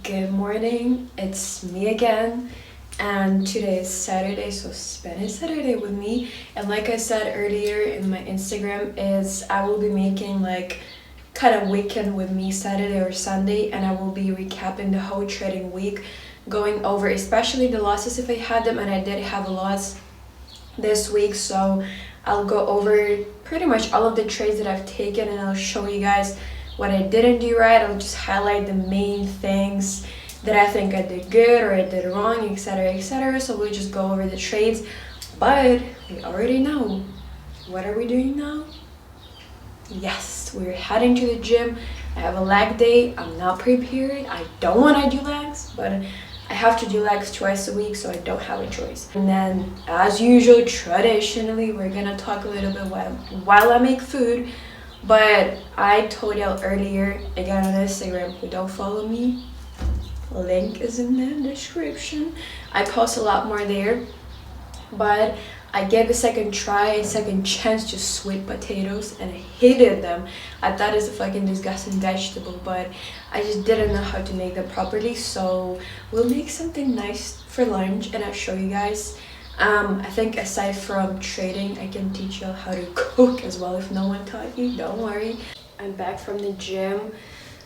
Good morning, it's me again, and today is Saturday, so spend a Saturday with me. And like I said earlier in my Instagram, is I will be making like kind of weekend with me Saturday or Sunday, and I will be recapping the whole trading week, going over especially the losses if I had them, and I did have a loss this week, so I'll go over pretty much all of the trades that I've taken, and I'll show you guys what I didn't do right. I'll just highlight the main things that I think I did good or I did wrong, etc, etc. So we'll just go over the trades, but we already know. What are we doing now? Yes, we're heading to the gym. I have a leg day. I'm not prepared. I don't want to do legs, but I have to do legs twice a week, so I don't have a choice. And then, as usual, traditionally, we're gonna talk a little bit while I make food. But I told y'all earlier, again on Instagram, who don't follow me, link is in the description. I post a lot more there, but I gave a second chance to sweet potatoes, and I hated them. I thought it's a fucking disgusting vegetable, but I just didn't know how to make them properly. So we'll make something nice for lunch, and I'll show you guys. I think aside from trading, I can teach you how to cook as well if no one taught you. Don't worry. I'm back from the gym.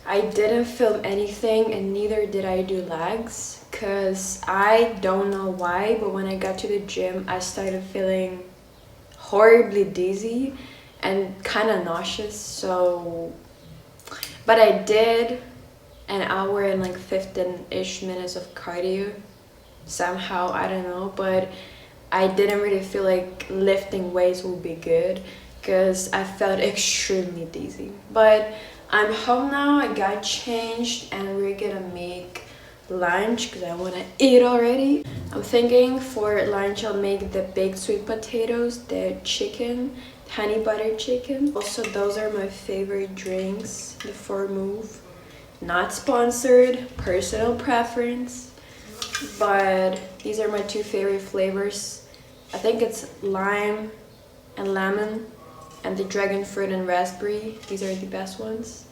I didn't film anything, and neither did I do legs, because I don't know why, but when I got to the gym, I started feeling horribly dizzy and kind of nauseous. But I did an hour and like 15-ish minutes of cardio somehow, I don't know, but I didn't really feel like lifting weights would be good because I felt extremely dizzy. But I'm home now, I got changed, and we're gonna make lunch because I want to eat already. I'm thinking for lunch I'll make the baked sweet potatoes, the chicken, honey butter chicken. Also, those are my favorite drinks, the 4Move. Not sponsored, personal preference, but these are my two favorite flavors. I think it's lime and lemon, and the dragon fruit and raspberry. These are the best ones.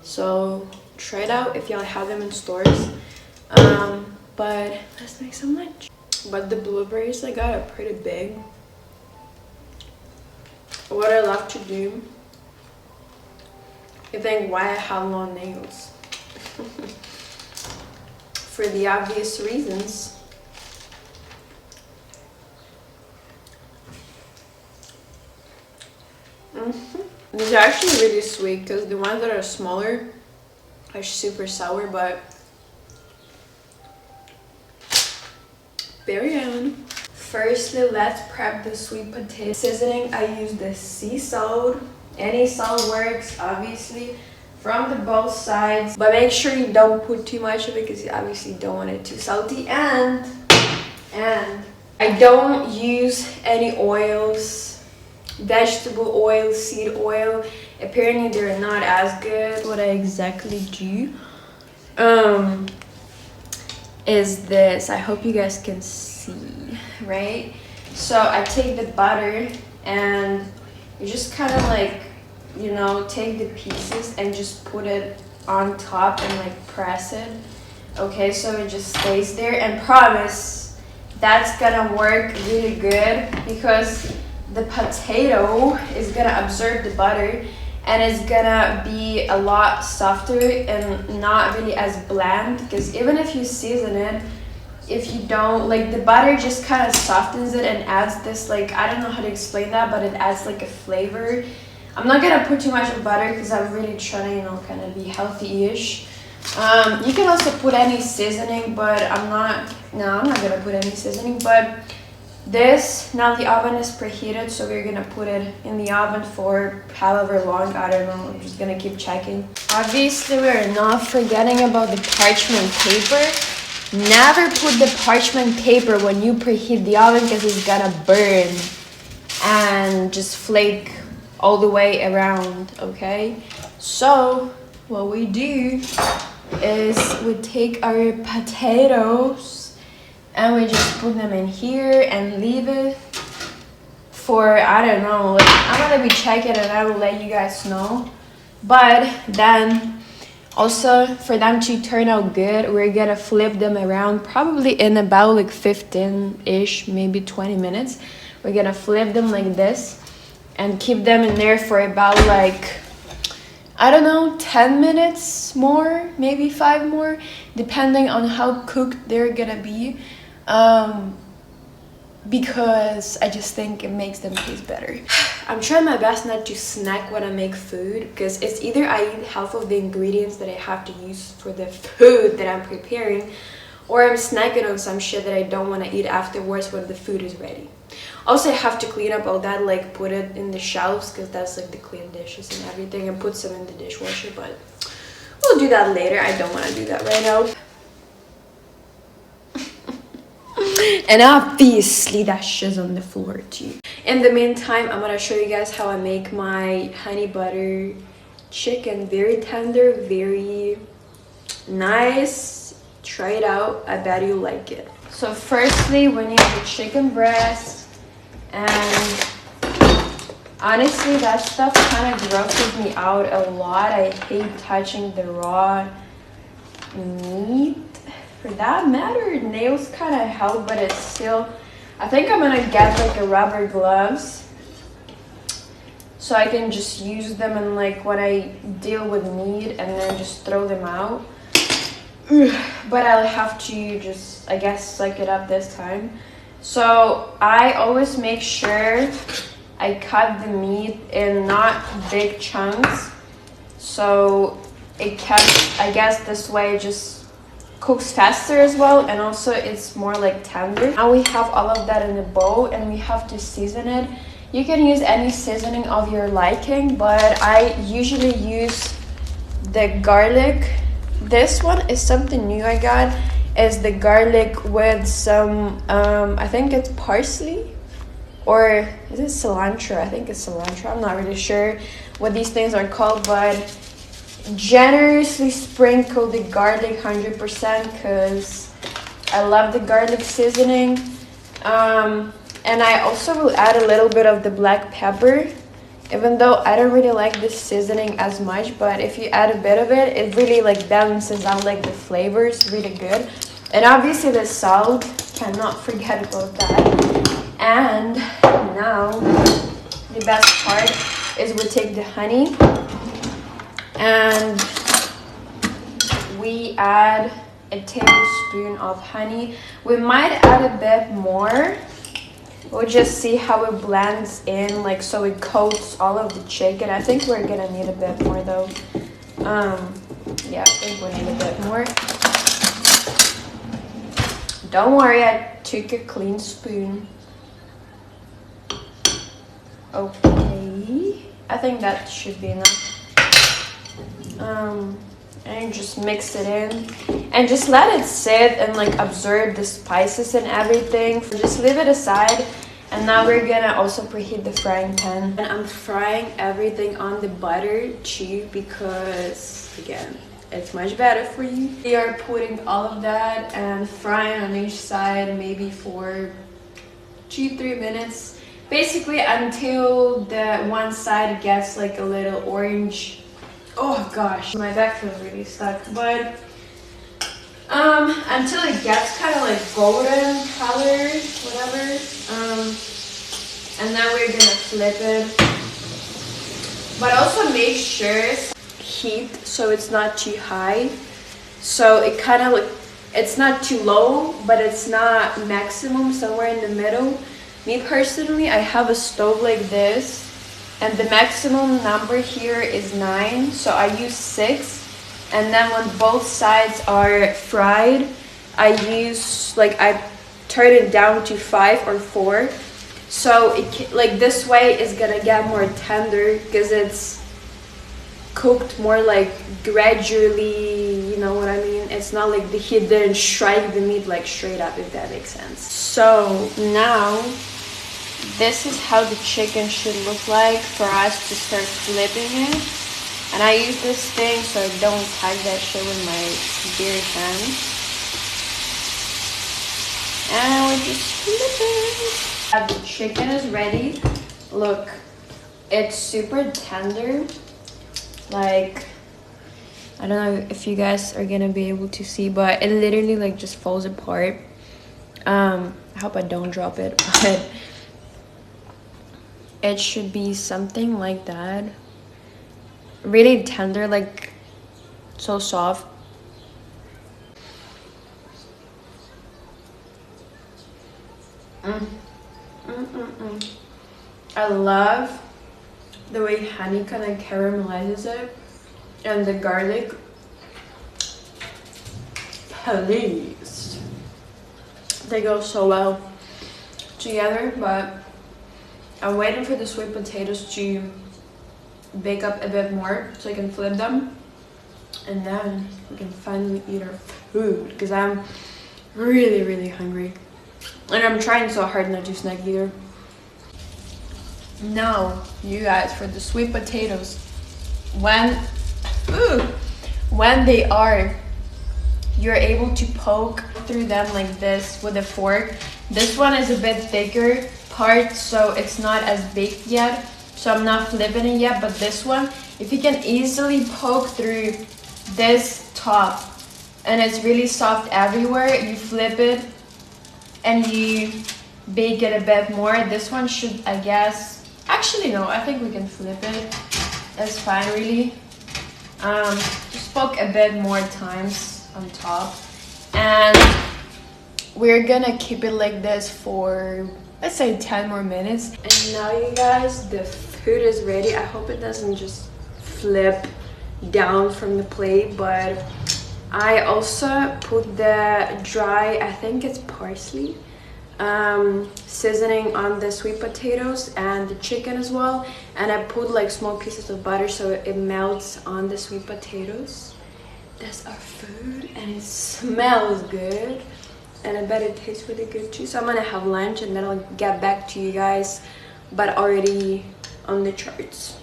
So try it out if y'all have them in stores. But let's make some lunch. But the blueberries I got are pretty big. What I love to do, you think why I have long nails? For the obvious reasons. These are actually really sweet because the ones that are smaller are super sour, but very on. Firstly, let's prep the sweet potato. Seasoning, I use the sea salt. Any salt works, obviously, from the both sides, but make sure you don't put too much of it because you obviously don't want it too salty. And I don't use any oils. Vegetable oil, seed oil, apparently they're not as good. What I exactly do is this. I hope you guys can see, right? So I take the butter and you just kind of like, you know, take the pieces and just put it on top and like press it. Okay, so it just stays there, and promise that's gonna work really good because the potato is gonna absorb the butter and it's gonna be a lot softer and not really as bland, because even if you season it, if you don't, like, the butter just kind of softens it and adds this, like, I don't know how to explain that, but it adds like a flavor. I'm not gonna put too much of butter because I'm really trying to, you know, kind of be healthy-ish. You can also put any seasoning, but I'm not gonna put any seasoning. But this, now the oven is preheated, so we're gonna put it in the oven for however long, I don't know, I'm just gonna keep checking. Obviously, we're not forgetting about the parchment paper. Never put the parchment paper when you preheat the oven because it's gonna burn and just flake all the way around, okay? So what we do is we take our potatoes and we just put them in here and leave it for, I don't know, like, I'm gonna be checking and I will let you guys know. But then Also, for them to turn out good, we're gonna flip them around probably in about like 15-ish, maybe 20 minutes. We're gonna flip them like this and keep them in there for about like, I don't know, 10 minutes more, maybe 5 more, depending on how cooked they're gonna be. Because I just think it makes them taste better. I'm trying my best not to snack when I make food, because it's either I eat half of the ingredients that I have to use for the food that I'm preparing, or I'm snacking on some shit that I don't want to eat afterwards when the food is ready. Also, I have to clean up all that, like put it in the shelves, because that's like the clean dishes and everything, and put some in the dishwasher, but we'll do that later. I don't want to do that right now. And obviously that shit's on the floor too. In the meantime, I'm gonna show you guys how I make my honey butter chicken. Very tender, very nice. Try it out, I bet you like it. So firstly, we need the chicken breast, and honestly that stuff kind of grosses me out a lot. I hate touching the raw meat. For that matter, nails kind of help, but it's still, I think I'm gonna get like a rubber gloves so I can just use them and like when I deal with meat and then just throw them out. But I'll have to just, I guess, suck it up this time. So I always make sure I cut the meat in not big chunks, so it kept, I guess this way it just cooks faster as well, and also it's more like tender. Now we have all of that in a bowl and we have to season it. You can use any seasoning of your liking, but I usually use the garlic. This one is something new I got, is the garlic with some I think it's parsley, or is it cilantro? I think it's cilantro. I'm not really sure what these things are called, but generously sprinkle the garlic 100% because I love the garlic seasoning. And I also will add a little bit of the black pepper, even though I don't really like this seasoning as much, but if you add a bit of it, it really like balances out like the flavors really good. And obviously the salt, cannot forget about that. And now the best part is we take the honey and we add a tablespoon of honey. We might add a bit more. We'll just see how it blends in, like so it coats all of the chicken. I think we're gonna need a bit more though. Yeah, I think we need a bit more. Don't worry, I took a clean spoon. Okay, I think that should be enough. And just mix it in and just let it sit and like absorb the spices and everything. Just leave it aside, and now we're gonna also preheat the frying pan. And I'm frying everything on the butter too because again, it's much better for you. We are putting all of that and frying on each side maybe for 2-3 minutes, basically until the one side gets like a little orange. Oh gosh, my back feels really stuck, but until it gets kind of like golden color, whatever, and then we're gonna flip it. But also make sure heat so it's not too high, so it kind of like, it's not too low but it's not maximum, somewhere in the middle. Me personally, I have a stove like this, and the maximum number here is 9, so I use 6. And then when both sides are fried, I use like, I turn it down to 5 or 4, so it like this way is gonna get more tender because it's cooked more like gradually, you know what I mean? It's not like the heat didn't strike the meat like straight up, if that makes sense. So now this is how the chicken should look like for us to start flipping it. And I use this thing so I don't touch that shit with my bare hands. And we just flip it. The chicken is ready. Look, it's super tender. Like, I don't know if you guys are gonna be able to see, but it literally like just falls apart. I hope I don't drop it, but it should be something like that. Really tender, like so soft. I love the way honey kind of caramelizes it, and the garlic. Please, they go so well together. But I'm waiting for the sweet potatoes to bake up a bit more so I can flip them, and then we can finally eat our food, because I'm really hungry, and I'm trying so hard not to snack either. Now, you guys, for the sweet potatoes, when you're able to poke through them like this with a fork. This one is a bit thicker part, so it's not as baked yet, so I'm not flipping it yet. But this one, if you can easily poke through this top and it's really soft everywhere, you flip it and you bake it a bit more. This one should, I guess, actually no, I think we can flip it. That's fine, really. Just poke a bit more times on top, and we're gonna keep it like this for, let's say, 10 more minutes. And now, you guys, the food is ready. I hope it doesn't just flip down from the plate, but I also put the dry, I think it's parsley, seasoning on the sweet potatoes and the chicken as well, and I put like small pieces of butter so it melts on the sweet potatoes. That's our food, and it smells good, and I bet it tastes really good too. So I'm gonna have lunch and then I'll get back to you guys, but already on the charts.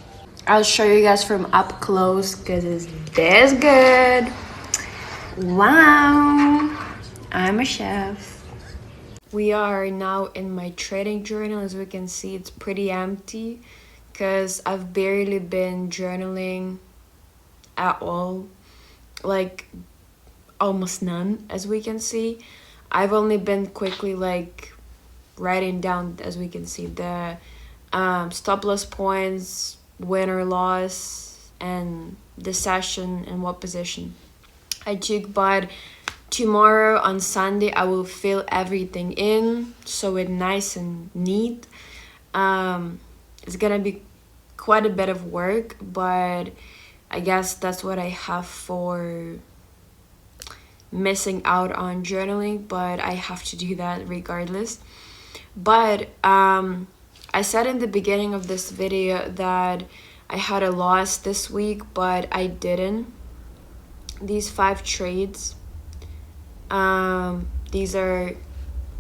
I'll show you guys from up close because it's this good. Wow, I'm a chef. We are now in my trading journal. As we can see, it's pretty empty because I've barely been journaling at all, like almost none. As we can see, I've only been quickly like writing down, as we can see, the stop loss points, win or loss, and the session and what position I took. But tomorrow on Sunday I will fill everything in so it's nice and neat. It's gonna be quite a bit of work, but I guess that's what I have for missing out on journaling, but I have to do that regardless. But I said in the beginning of this video that I had a loss this week, but I didn't. These 5 trades, these are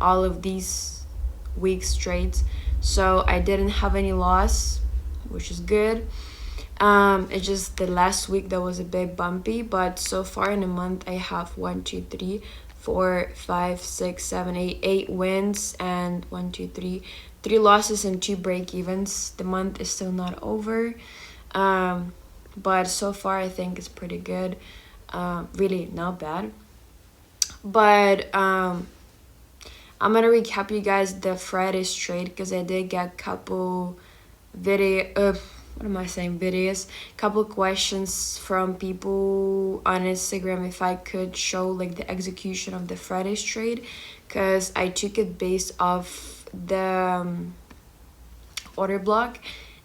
all of these week's trades, so I didn't have any loss, which is good. It's just the last week that was a bit bumpy, but so far in a month I have 1 2 3 4 5 6 7 8 wins and 1 2 3 3 losses and 2 break-evens. The month is still not over, but so far I think it's pretty good. Really not bad. But I'm gonna recap you guys the Friday's trade, because I did get couple videos, couple questions from people on Instagram if I could show like the execution of the Friday's trade, because I took it based off the order block,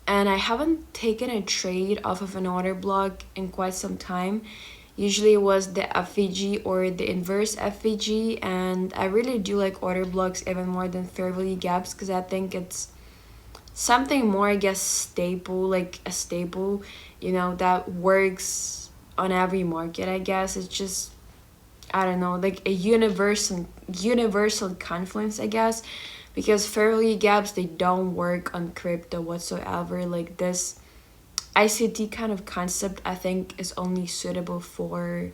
and I haven't taken a trade off of an order block in quite some time. Usually it was the FVG or the inverse FVG, and I really do like order blocks even more than fair value gaps, because I think it's something more, I guess, stable, like a staple, that works on every market. I guess it's just, I don't know, like a universal confluence, I guess, because fair value gaps, they don't work on crypto whatsoever. Like this ICT kind of concept, I think, is only suitable for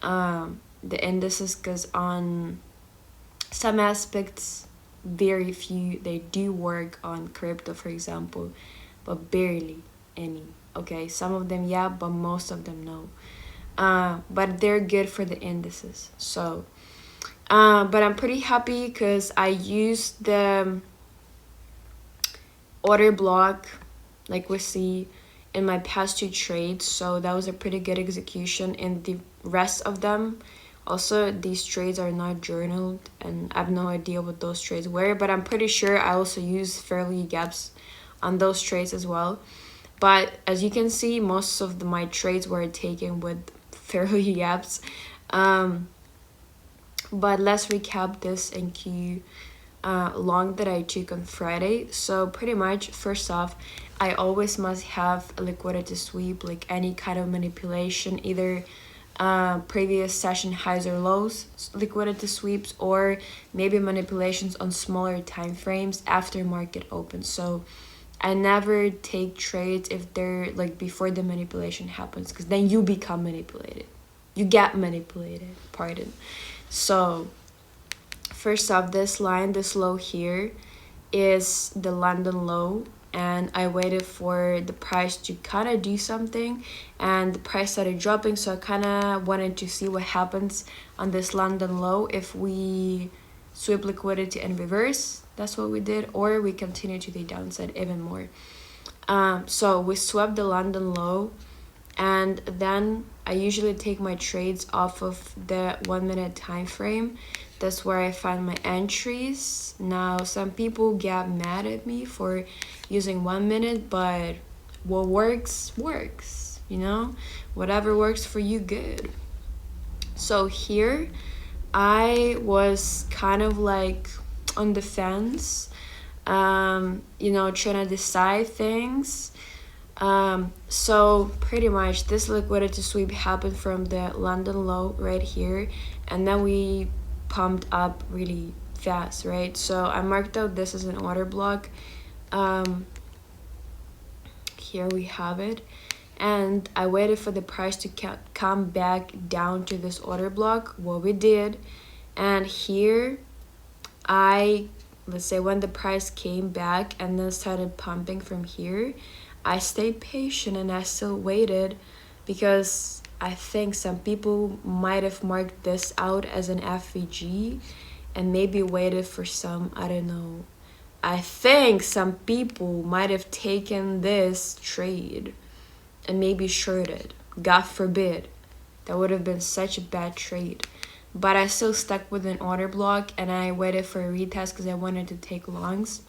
the indices, because on some aspects, very few, they do work on crypto, for example, but barely any. Okay, some of them, yeah, but most of them, no. but they're good for the indices. So but I'm pretty happy because I used the order block like we see in my past two trades, so that was a pretty good execution. In the rest of them, also these trades are not journaled and I have no idea what those trades were, but I'm pretty sure I also used fair value gaps on those trades as well. But as you can see, most of my trades were taken with fair value gaps. But let's recap this in Q long that I took on Friday. So pretty much, first off, I always must have a liquidity sweep, like any kind of manipulation, either previous session highs or lows liquidity sweeps, or maybe manipulations on smaller time frames after market opens. So I never take trades if they're like before the manipulation happens, because then you become manipulated. You get manipulated, pardon. So first off, this line, this low here, is the London low, and I waited for the price to kind of do something, and the price started dropping, so I kind of wanted to see what happens on this London low if we sweep liquidity and reverse. That's what we did, or we continue to the downside even more. So we swept the London low, and then I usually take my trades off of the 1 minute time frame. That's where I find my entries. Now some people get mad at me for using 1 minute, but what works, you know? Whatever works for you, good. So here I was kind of like on the fence, you know, trying to decide things. So pretty much this liquidity sweep happened from the London low right here, and then we pumped up really fast, right? So I marked out this as an order block. Here we have it, and I waited for the price to come back down to this order block, what we did. And here let's say when the price came back and then started pumping from here, I stayed patient and I still waited, because I think some people might have marked this out as an FVG and maybe waited for some, I don't know. I think some people might have taken this trade and maybe shorted. God forbid. That would have been such a bad trade. But I still stuck with an order block and I waited for a retest because I wanted to take longs.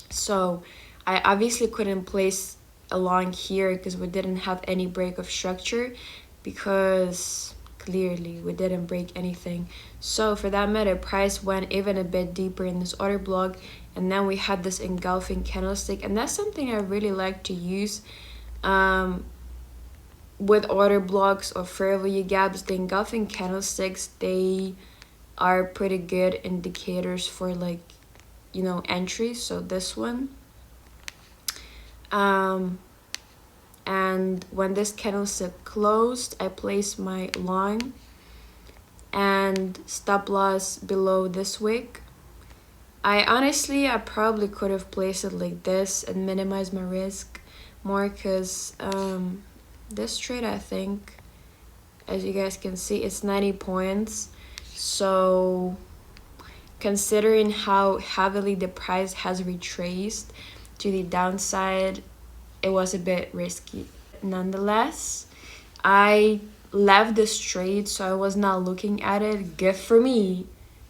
So I obviously couldn't place a long here because we didn't have any break of structure, because clearly we didn't break anything. So for that matter, price went even a bit deeper in this order block, and then we had this engulfing candlestick, and that's something I really like to use with order blocks or fair value gaps. The engulfing candlesticks, they are pretty good indicators for, like, you know, entries. So this one, and when this candlestick closed, I placed my long and stop loss below this wick. I probably could have placed it like this and minimized my risk more, because this trade, I think, as you guys can see, it's 90 points. So considering how heavily the price has retraced to the downside, it was a bit risky. Nonetheless, I left this trade, so I was not looking at it. Good for me.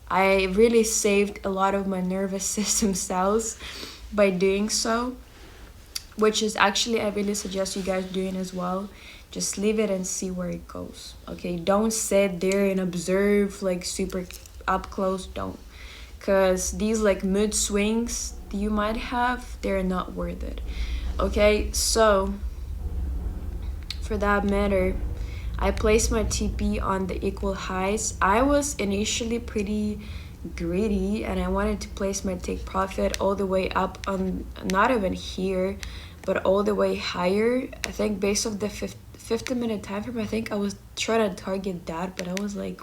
I really saved a lot of my nervous system cells by doing so, which is actually, I really suggest you guys doing as well. Just leave it and see where it goes. Okay, don't sit there and observe like super up close. Don't, because these like mood swings you might have, they're not worth it. Okay, so for that matter, I placed my TP on the equal highs. I was initially pretty greedy and I wanted to place my take profit all the way up on, not even here, but all the way higher. I think based off the 50-minute time frame, I think I was trying to target that, but I was like,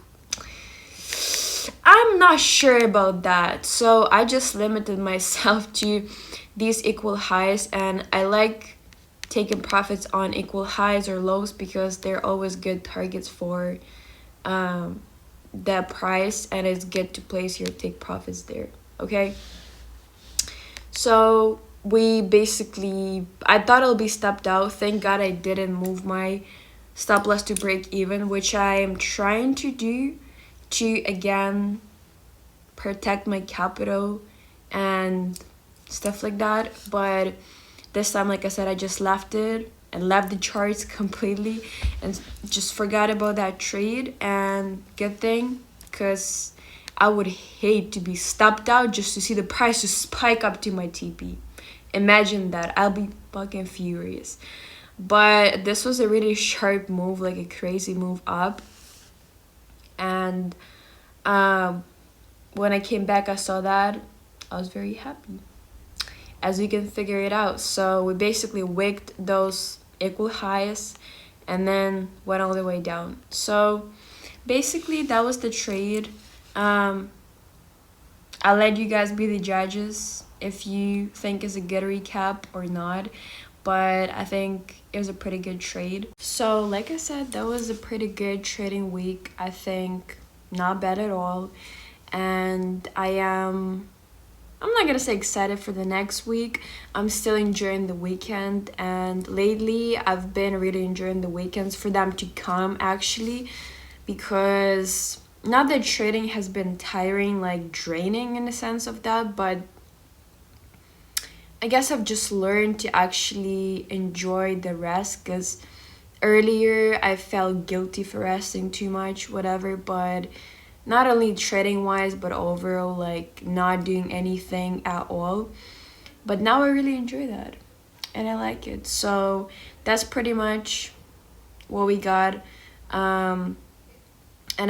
I'm not sure about that. So I just limited myself to these equal highs, and I like taking profits on equal highs or lows, because they're always good targets for that price, and it's good to place your take profits there. Okay, so we basically, I thought it'll be stepped out. Thank God I didn't move my stop loss to break even, which I am trying to do to again protect my capital and stuff like that. But this time, like I said, I just left it and left the charts completely and just forgot about that trade. And good thing, because I would hate to be stopped out just to see the price just spike up to my TP. Imagine that. I'll be fucking furious. But this was a really sharp move, like a crazy move up. And when I came back, I saw that. I was very happy, as we can figure it out. So we basically wigged those equal highs and then went all the way down. So basically that was the trade. I'll let you guys be the judges if you think it's a good recap or not, but I think it was a pretty good trade. So like I said, that was a pretty good trading week. I think not bad at all, and I'm not gonna say excited for the next week. I'm still enjoying the weekend, and lately I've been really enjoying the weekends for them to come, actually, because not that trading has been tiring, like draining in the sense of that, but I guess I've just learned to actually enjoy the rest, because earlier I felt guilty for resting too much, whatever, but not only trading wise but overall, like not doing anything at all. But now I really enjoy that and I like it. So that's pretty much what we got. And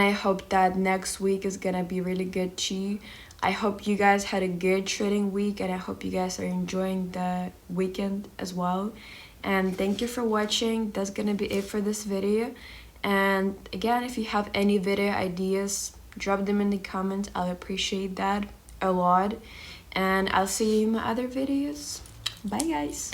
I hope that next week is gonna be really good too. I hope you guys had a good trading week, and I hope you guys are enjoying the weekend as well. And thank you for watching. That's gonna be it for this video. And again, if you have any video ideas, drop them in the comments. I'll appreciate that a lot. And I'll see you in my other videos. Bye guys.